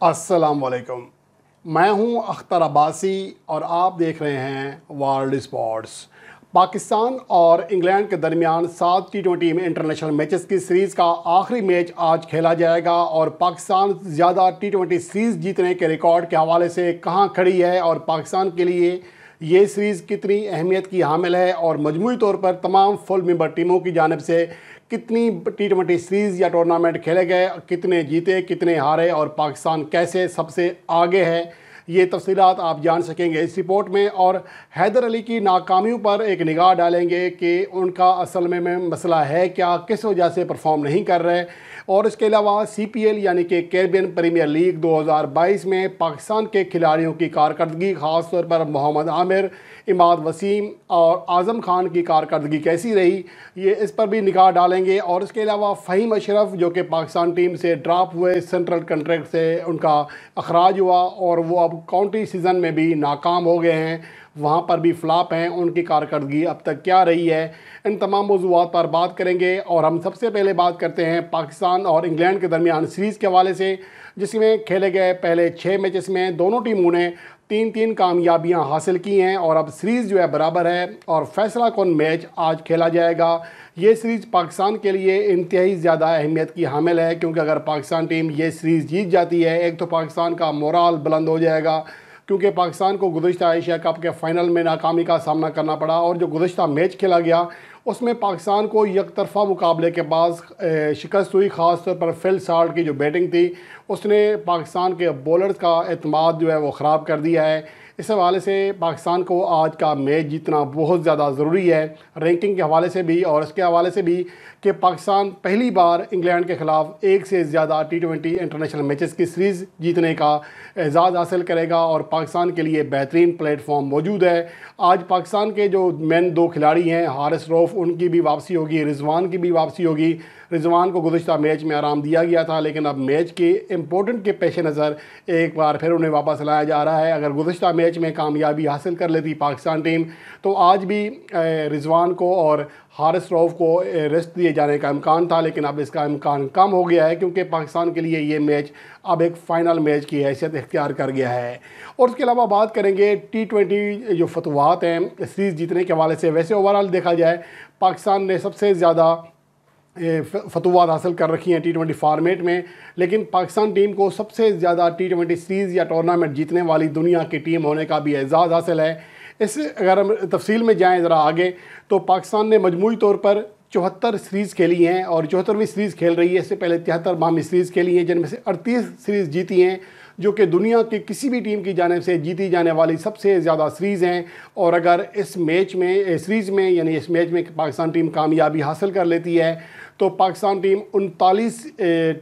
अस्सलाम वालेकुम। मैं हूं अख्तर अब्बासी और आप देख रहे हैं वर्ल्ड स्पोर्ट्स। पाकिस्तान और इंग्लैंड के दरमियान 7 T20 में इंटरनेशनल मैचेस की सीरीज़ का आखिरी मैच आज खेला जाएगा और पाकिस्तान ज़्यादा T20 सीरीज़ जीतने के रिकॉर्ड के हवाले से कहां खड़ी है और पाकिस्तान के लिए ये सीरीज़ कितनी अहमियत की हामिल है और मजमूई तौर पर तमाम फुल मेंबर टीमों की जानिब से कितनी T20 सीरीज़ या टूर्नामेंट खेले गए, कितने जीते कितने हारे और पाकिस्तान कैसे सबसे आगे है, ये तफसीलात आप जान सकेंगे इस रिपोर्ट में। और हैदर अली की नाकामियों पर एक निगाह डालेंगे कि उनका असल में मसला है क्या, किस वजह से परफॉर्म नहीं कर रहे। और इसके अलावा CPL यानी कि कैरेबियन प्रीमियर लीग 2022 में पाकिस्तान के खिलाड़ियों की कारकर्दगी, ख़ास तौर पर मोहम्मद आमिर, इमाद वसीम और आज़म खान की कारकर्दगी कैसी रही, ये इस पर भी निगाह डालेंगे। और इसके अलावा फ़हीम अशरफ जो कि पाकिस्तान टीम से ड्रॉप हुए, सेंट्रल कॉन्ट्रैक्ट से उनका अखराज हुआ और वो अब काउंटी सीज़न में भी नाकाम हो गए हैं, वहाँ पर भी फ्लॉप हैं, उनकी कारकर्दगी अब तक क्या रही है, इन तमाम मौज़ूआत पर बात करेंगे। और हम सबसे पहले बात करते हैं पाकिस्तान और इंग्लैंड के दरमियान सीरीज़ के हवाले से, जिसमें खेले गए पहले 6 मैचेस में दोनों टीमों ने 3-3 कामयाबियां हासिल की हैं और अब सीरीज़ जो है बराबर है और फैसला कौन मैच आज खेला जाएगा। ये सीरीज़ पाकिस्तान के लिए इंतहाई ज़्यादा अहमियत की हामिल है, क्योंकि अगर पाकिस्तान टीम ये सीरीज़ जीत जाती है, एक तो पाकिस्तान का मोराल बुलंद हो जाएगा, क्योंकि पाकिस्तान को गुज़श्ता एशिया कप के फ़ाइनल में नाकामी का सामना करना पड़ा और जो गुज़श्ता मैच खेला गया उसमें पाकिस्तान को यकतरफा मुकाबले के बाद शिकस्त हुई। ख़ास तौर पर फिल साल्ट की जो बैटिंग थी उसने पाकिस्तान के बॉलर्स का एतमाद जो है वो ख़राब कर दिया है। इस हवाले से पाकिस्तान को आज का मैच जीतना बहुत ज़्यादा ज़रूरी है, रैंकिंग के हवाले से भी और इसके हवाले से भी कि पाकिस्तान पहली बार इंग्लैंड के ख़िलाफ़ एक से ज़्यादा T20 इंटरनेशनल मैचेस की सीरीज़ जीतने का एजाज़ हासिल करेगा और पाकिस्तान के लिए बेहतरीन प्लेटफॉर्म मौजूद है। आज पाकिस्तान के जो मेन 2 खिलाड़ी हैं, हारिस रऊफ़, उनकी भी वापसी होगी, रिजवान की भी वापसी होगी। रिजवान को गुज़श्ता मैच में आराम दिया गया था, लेकिन अब मैच के इम्पोर्टेंट के पेश नज़र एक बार फिर उन्हें वापस लाया जा रहा है। अगर गुज़श्ता मैच में कामयाबी हासिल कर लेती पाकिस्तान टीम तो आज भी रिजवान को और हारिस रऊफ़ को रेस्ट दिए जाने का इम्कान था, लेकिन अब इसका इम्कान कम हो गया है, क्योंकि पाकिस्तान के लिए ये मैच अब एक फ़ाइनल मैच की हैसियत इख्तियार कर गया है। और उसके अलावा बात करेंगे T20 जो फतवात हैं सीरीज़ जीतने के हवाले से। वैसे ओवरऑल देखा जाए पाकिस्तान ने सबसे ज़्यादा फतवात हासिल कर रखी हैं T20 फॉर्मेट में, लेकिन पाकिस्तान टीम को सबसे ज़्यादा T20 सीरीज़ या टूर्नामेंट जीतने वाली दुनिया की टीम होने का भी एजाज़ हासिल है। इस अगर हम तफसील में जाएँ ज़रा आगे, तो पाकिस्तान ने मजमूई तौर पर 74 सीरीज़ खेली हैं और 74वीं सीरीज़ खेल रही है। इससे पहले 73 बामी सीरीज़ खेली हैं, जिनमें से 38 सीरीज़ जीती हैं, जो कि दुनिया की किसी भी टीम की जानिब से जीती जाने वाली सबसे ज़्यादा सीरीज़ हैं। और अगर इस मैच में सीरीज़ में यानी इस मैच में पाकिस्तान टीम कामयाबी हासिल कर लेती है तो पाकिस्तान टीम 39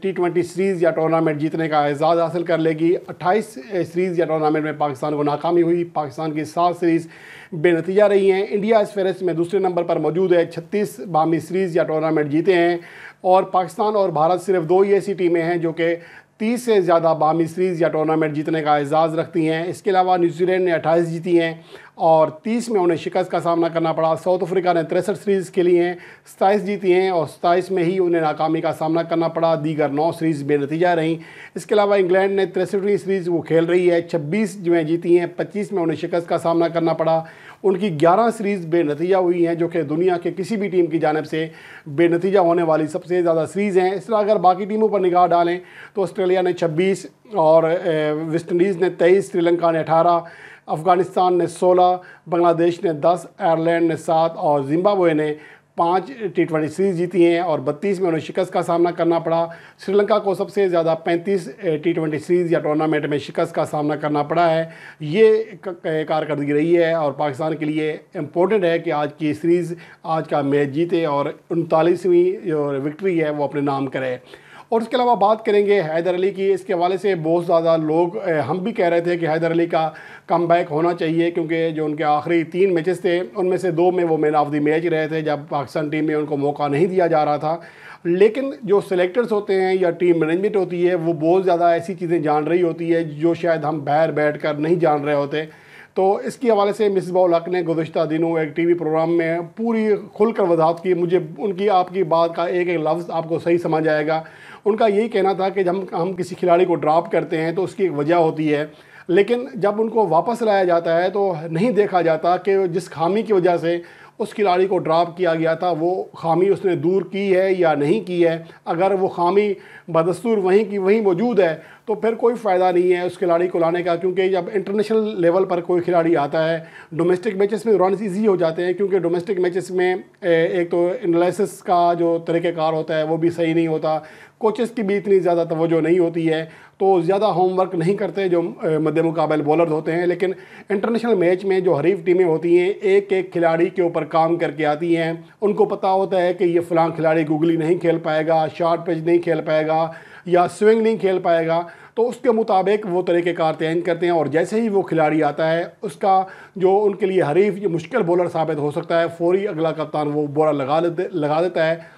T20 सीरीज़ या टूर्नामेंट जीतने का एजाज़ हासिल कर लेगी। 28 सीरीज़ या टूर्नामेंट में पाकिस्तान को नाकामी हुई, पाकिस्तान की 7 सीरीज़ बेनतीजा रही हैं। इंडिया इस फहरिस्त में दूसरे नंबर पर मौजूद है, 36 बामी सीरीज़ या टूर्नामेंट जीते हैं और पाकिस्तान और भारत सिर्फ 2 ही ऐसी टीमें हैं जो कि 30 से ज़्यादा बामी सीरीज़ या टूर्नामेंट जीतने का एजाज़ रखती हैं। इसके अलावा न्यूजीलैंड ने 28 जीती हैं और 30 में उन्हें शिकस्त का सामना करना पड़ा। साउथ अफ्रीका ने 63 सीरीज़ खेली हैं, 27 जीती हैं और 27 में ही उन्हें नाकामी का सामना करना पड़ा। दीगर 9 सीरीज़ बेनतीजा रहीं। इसके अलावा इंग्लैंड ने 63वीं सीरीज़ वो खेल रही है, 26 जो हैं जीती हैं, 25 में उन्हें शिकस्त का सामना करना पड़ा। उनकी 11 सीरीज़ बेनतीजा हुई हैं, जो कि दुनिया के किसी भी टीम की जानिब से बेनतीजा होने वाली सबसे ज़्यादा सीरीज़ हैं। इस तरह अगर बाकी टीमों पर निगाह डालें तो ऑस्ट्रेलिया ने 26 और वेस्ट इंडीज़ ने 23, श्रीलंका ने 18, अफ़गानिस्तान ने 16, बांग्लादेश ने 10, आयरलैंड ने 7 और जिम्बाब्वे ने 5 T20 सीरीज़ जीती हैं और 32 में उन्हें शिकस्त का सामना करना पड़ा। श्रीलंका को सबसे ज़्यादा 35 T20 सीरीज़ या टूर्नामेंट में शिकस्त का सामना करना पड़ा है। ये कारकर्दगी रही है और पाकिस्तान के लिए इम्पोर्टेंट है कि आज की सीरीज़, आज का मैच जीते और 39वीं जो विक्ट्री है वो अपने नाम करे। और उसके अलावा बात करेंगे हैदर अली की। इसके हवाले से बहुत ज़्यादा लोग, हम भी कह रहे थे कि हैदर अली का कमबैक होना चाहिए, क्योंकि जो उनके आखिरी 3 मैचेस थे उनमें से 2 में वो मैन ऑफ द मैच रहे थे, जब पाकिस्तान टीम में उनको मौका नहीं दिया जा रहा था। लेकिन जो सिलेक्टर्स होते हैं या टीम मैनेजमेंट होती है वो बहुत ज़्यादा ऐसी चीज़ें जान रही होती है जो शायद हम बाहर बैठ कर नहीं जान रहे होते। तो इसके हवाले से मिसबाह हक ने गुज़श्ता दिनों एक टीवी प्रोग्राम में पूरी खुलकर वजाहत की। मुझे उनकी आपकी बात का एक एक लफ्ज़ आपको सही समझ आएगा। उनका यही कहना था कि जब हम किसी खिलाड़ी को ड्रॉप करते हैं तो उसकी एक वजह होती है, लेकिन जब उनको वापस लाया जाता है तो नहीं देखा जाता कि जिस खामी की वजह से उस खिलाड़ी को ड्रॉप किया गया था वो खामी उसने दूर की है या नहीं की है। अगर वो खामी बदस्तूर वहीं की वहीं मौजूद है तो फिर कोई फ़ायदा नहीं है उस खिलाड़ी को लाने का, क्योंकि जब इंटरनेशनल लेवल पर कोई खिलाड़ी आता है, डोमेस्टिक मैचेस में रन ईजी हो जाते हैं, क्योंकि डोमेस्टिक मैचेस में एक तो एनालिसिस का जो तरीक़ेकार होता है वो भी सही नहीं होता, कोचेस की भी इतनी ज़्यादा तवज्जो नहीं होती है, तो ज़्यादा होमवर्क नहीं करते जो मद्दे मुकाबले बॉलर होते हैं। लेकिन इंटरनेशनल मैच में जो हरीफ टीमें होती हैं एक एक खिलाड़ी के ऊपर काम करके आती हैं, उनको पता होता है कि ये फ़लाँ खिलाड़ी गूगली नहीं खेल पाएगा, शॉर्ट पिच नहीं खेल पाएगा या स्विंग नहीं खेल पाएगा, तो उसके मुताबिक वो तरीक़ेकार तयन करते हैं और जैसे ही वो खिलाड़ी आता है उसका जो उनके लिए हरीफ ये मुश्किल बॉलर साबित हो सकता है, फौरी अगला कप्तान वो बॉलर लगा देता है,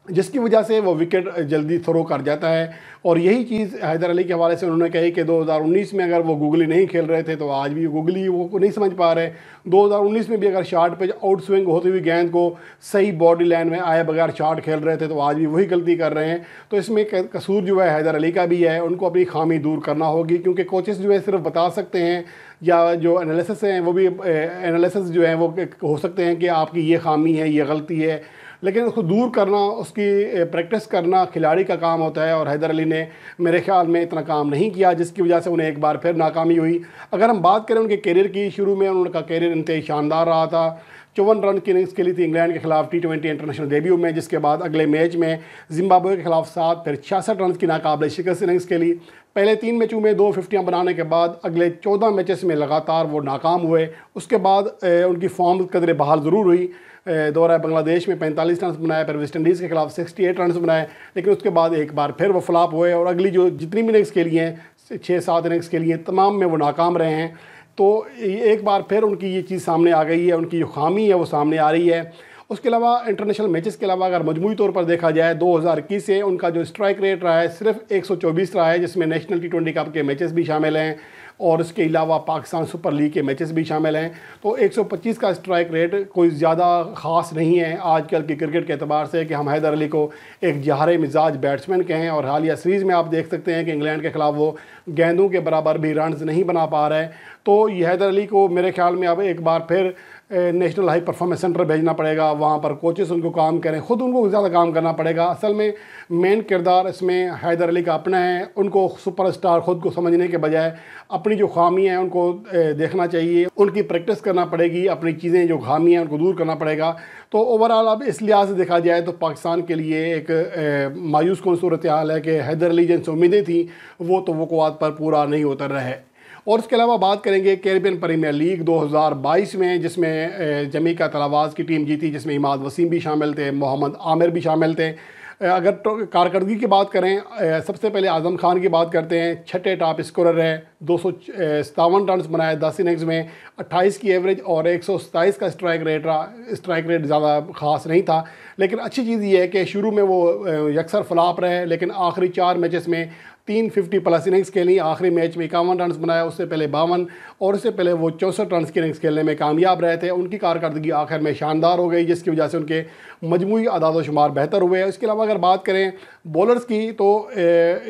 जिसकी वजह से वो विकेट जल्दी थ्रो कर जाता है। और यही चीज़ हैदर अली के हवाले से उन्होंने कही कि 2019 में अगर वो गूगली नहीं खेल रहे थे तो आज भी गूगली वो नहीं समझ पा रहे। 2019 में भी अगर शॉट पे आउट स्विंग होती हुई गेंद को सही बॉडी लाइन में आए बगैर शॉट खेल रहे थे तो आज भी वही गलती कर रहे हैं। तो इसमें कसूर जो है हैदर अली का भी है, उनको अपनी खामी दूर करना होगी, क्योंकि कोचेस जो है सिर्फ बता सकते हैं या जो एनालिसिस हैं वो भी एनालिसिस जो है वो हो सकते हैं कि आपकी ये खामी है, ये गलती है, लेकिन उसको दूर करना, उसकी प्रैक्टिस करना खिलाड़ी का काम होता है। और हैदर अली ने मेरे ख्याल में इतना काम नहीं किया, जिसकी वजह से उन्हें एक बार फिर नाकामी हुई। अगर हम बात करें उनके करियर की, शुरू में उनका करियर इंतहाई शानदार रहा था। 54 रन की इनिंग्स खेली थी इंग्लैंड के खिलाफ T20 इंटरनेशनल डेब्यू में, जिसके बाद अगले मैच में जिम्बाब्वे के खिलाफ 7 फिर 66 रन की नाकाबिले शिकस्त इनिंग्स खेली। पहले 3 मैचों में 2 फिफ्टियाँ बनाने के बाद अगले 14 मैचेस में लगातार वो नाकाम हुए। उसके बाद उनकी फॉर्म कदरे बहाल ज़रूर हुई। दौरा बांग्लादेश में 45 रन बनाए, फिर वेस्ट इंडीज़ के खिलाफ 68 रन बनाए, लेकिन उसके बाद एक बार फिर वो फ्लॉप हुए और अगली जो जितनी भी इनिंग्स खेली हैं 6-7 इनिंग्स खेली हैं तमाम में वो नाकाम रहे हैं। तो एक बार फिर उनकी ये चीज़ सामने आ गई है, उनकी जो खामी है वो सामने आ रही है। उसके अलावा इंटरनेशनल मैचेस के अलावा अगर मजमूई तौर पर देखा जाए 2021 से उनका जो स्ट्राइक रेट रहा है सिर्फ 124 रहा है, जिसमें नेशनल T20 कप के मैचेस भी शामिल हैं और इसके अलावा पाकिस्तान सुपर लीग के मैचेस भी शामिल हैं। तो 125 का स्ट्राइक रेट कोई ज़्यादा ख़ास नहीं है आजकल की क्रिकेट के अतबार से कि हम हैदर अली को एक जहारे मिजाज बैट्समैन कहें। और हालिया सीरीज़ में आप देख सकते हैं कि इंग्लैंड के ख़िलाफ़ वो गेंदों के बराबर भी रन्स नहीं बना पा रहे। तो ये हैदर अली को मेरे ख्याल में अब एक बार फिर नेशनल हाई परफॉर्मेंस सेंटर भेजना पड़ेगा, वहाँ पर कोचेस उनको काम करें, ख़ुद उनको ज़्यादा काम करना पड़ेगा। असल में मेन किरदार इसमें हैदर अली का अपना है, उनको सुपरस्टार ख़ुद को समझने के बजाय अपनी जो खामी है उनको देखना चाहिए, उनकी प्रैक्टिस करना पड़ेगी, अपनी चीज़ें जो खामी हैं उनको दूर करना पड़ेगा। तो ओवरऑल अब इस लिहाज से देखा जाए तो पाकिस्तान के लिए एक मायूस कौन सूरत हाल है कि हैदर अली जिनसे उम्मीदें थी वो तवक्कुआत पर पूरा नहीं उतर रहे। और इसके अलावा बात करेंगे कैरिबियन प्रीमियर लीग 2022 में, जिसमें जमीका तलावाज़ की टीम जीती, जिसमें इमाद वसीम भी शामिल थे, मोहम्मद आमिर भी शामिल थे। अगर कारकर्दगी की बात करें, सबसे पहले आज़म खान की बात करते हैं, छठे टॉप स्कोरर है, 257 रन बनाए 10 इनिंग्स में, 28 की एवरेज और 127 का स्ट्राइक रेट रहा। स्ट्राइक रेट ज़्यादा ख़ास नहीं था, लेकिन अच्छी चीज़ ये है कि शुरू में वो यकसर फ्लॉप रहे, लेकिन आखिरी 4 मैचेस में 350 प्लस इनिंग्स खेली। आखिरी मैच में 51 रन बनाया, उससे पहले 52 और उससे पहले वो 64 रन की इनिंग्स खेलने में कामयाब रहे थे। उनकी कारकर्दगी आखिर में शानदार हो गई, जिसकी वजह से उनके मजमूई आदाद शुमार बेहतर हुए। इसके अलावा अगर बात करें बॉलर्स की तो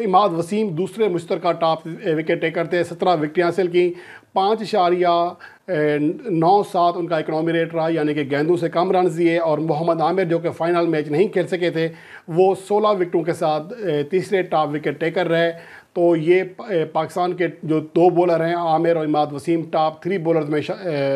इमाद वसीम दूसरे मुश्तरका टॉप विकेट टेकर थे, 17 विकेटें हासिल की, 5.97 उनका इकनॉमी रेट रहा, यानी कि गेंदों से कम रन दिए। और मोहम्मद आमिर जो कि फ़ाइनल मैच नहीं खेल सके थे वो 16 विकेटों के साथ तीसरे टॉप विकेट टेकर रहे। तो ये पाकिस्तान के जो 2 बॉलर हैं आमिर और इमाद वसीम टॉप 3 बॉलर्स में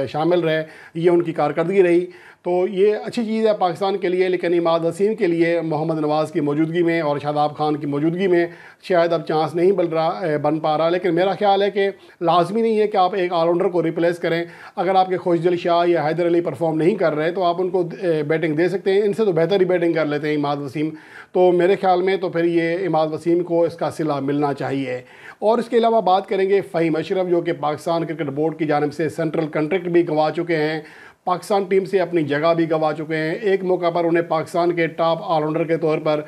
शामिल रहे, ये उनकी कारकर्दगी रही। तो ये अच्छी चीज़ है पाकिस्तान के लिए, लेकिन इमाद वसीम के लिए मोहम्मद नवाज़ की मौजूदगी में और शादाब खान की मौजूदगी में शायद अब चांस नहीं बन पा रहा। लेकिन मेरा ख्याल है कि लाजमी नहीं है कि आप एक ऑलराउंडर को रिप्लेस करें। अगर आपके खुशदिल शाह या हैदर अली परफॉर्म नहीं कर रहे तो आप उनको बैटिंग दे सकते हैं, इनसे तो बेहतर ही बैटिंग कर लेते हैं इमाद वसीम। तो मेरे ख्याल में तो फिर ये इमाद वसीम को इसका सिला मिलना चाहिए। और इसके अलावा बात करेंगे फ़हीम अशरफ, जो कि पाकिस्तान क्रिकेट बोर्ड की जानिब से सेंट्रल कॉन्ट्रैक्ट भी गंवा चुके हैं, पाकिस्तान टीम से अपनी जगह भी गंवा चुके हैं। एक मौका पर उन्हें पाकिस्तान के टॉप ऑलराउंडर के तौर पर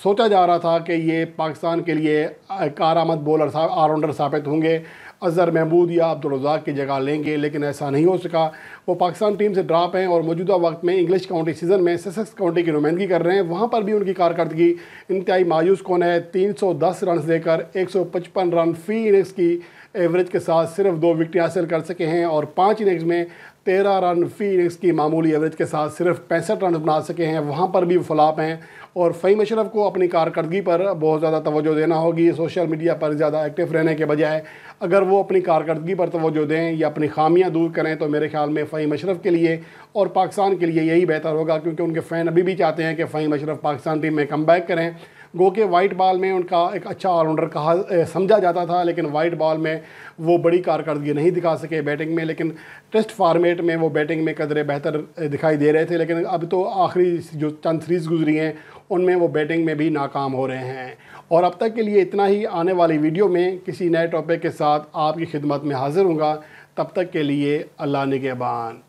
सोचा जा रहा था कि ये पाकिस्तान के लिए कारआमद बॉलर ऑलराउंडर साबित होंगे। अज़हर महमूद या अब्दुल रज़ाक की जगह लेंगे, लेकिन ऐसा नहीं हो सका। वो पाकिस्तान टीम से ड्रॉप हैं और मौजूदा वक्त में इंग्लिश काउंटी सीज़न में ससेक्स काउंटी की नुमाइंदगी कर रहे हैं। वहाँ पर भी उनकी कारकर्दगी इंतहाई मायूस कौन है। 310 रन देकर 155 रन फ़ी इनिंग्स की एवरेज के साथ सिर्फ 2 विकेट हासिल कर सके हैं और 5 इनिंग्स में 13 रन फ़ी इनिंग्स की मामूली एवरेज के साथ सिर्फ 65 रन बना सके हैं। वहाँ पर भी फ्लॉप हैं और फ़हीम अशरफ को अपनी कारकर्दगी पर बहुत ज़्यादा तवज्जो देना होगी। सोशल मीडिया पर ज़्यादा एक्टिव रहने के बजाय अगर वो अपनी कारकर्दगी पर तवज्जो दें या अपनी खामियां दूर करें तो मेरे ख्याल में फ़हीम अशरफ के लिए और पाकिस्तान के लिए यही बेहतर होगा, क्योंकि उनके फ़ैन अभी भी चाहते हैं कि फ़हीम अशरफ पाकिस्तान टीम में कम बैक करें। गो के वाइट बॉल में उनका एक अच्छा ऑलराउंडर कहा समझा जाता था, लेकिन वाइट बॉल में वो बड़ी कारकर्दगी नहीं दिखा सके बैटिंग में, लेकिन टेस्ट फॉर्मेट में वो बैटिंग में कदरे बेहतर दिखाई दे रहे थे। लेकिन अब तो आखिरी जो चंद सीरीज़ गुजरी हैं उनमें वो बैटिंग में भी नाकाम हो रहे हैं। और अब तक के लिए इतना ही। आने वाली वीडियो में किसी नए टॉपिक के साथ आपकी खिदमत में हाजिर हूँगा। तब तक के लिए अल्लाह निगहबान।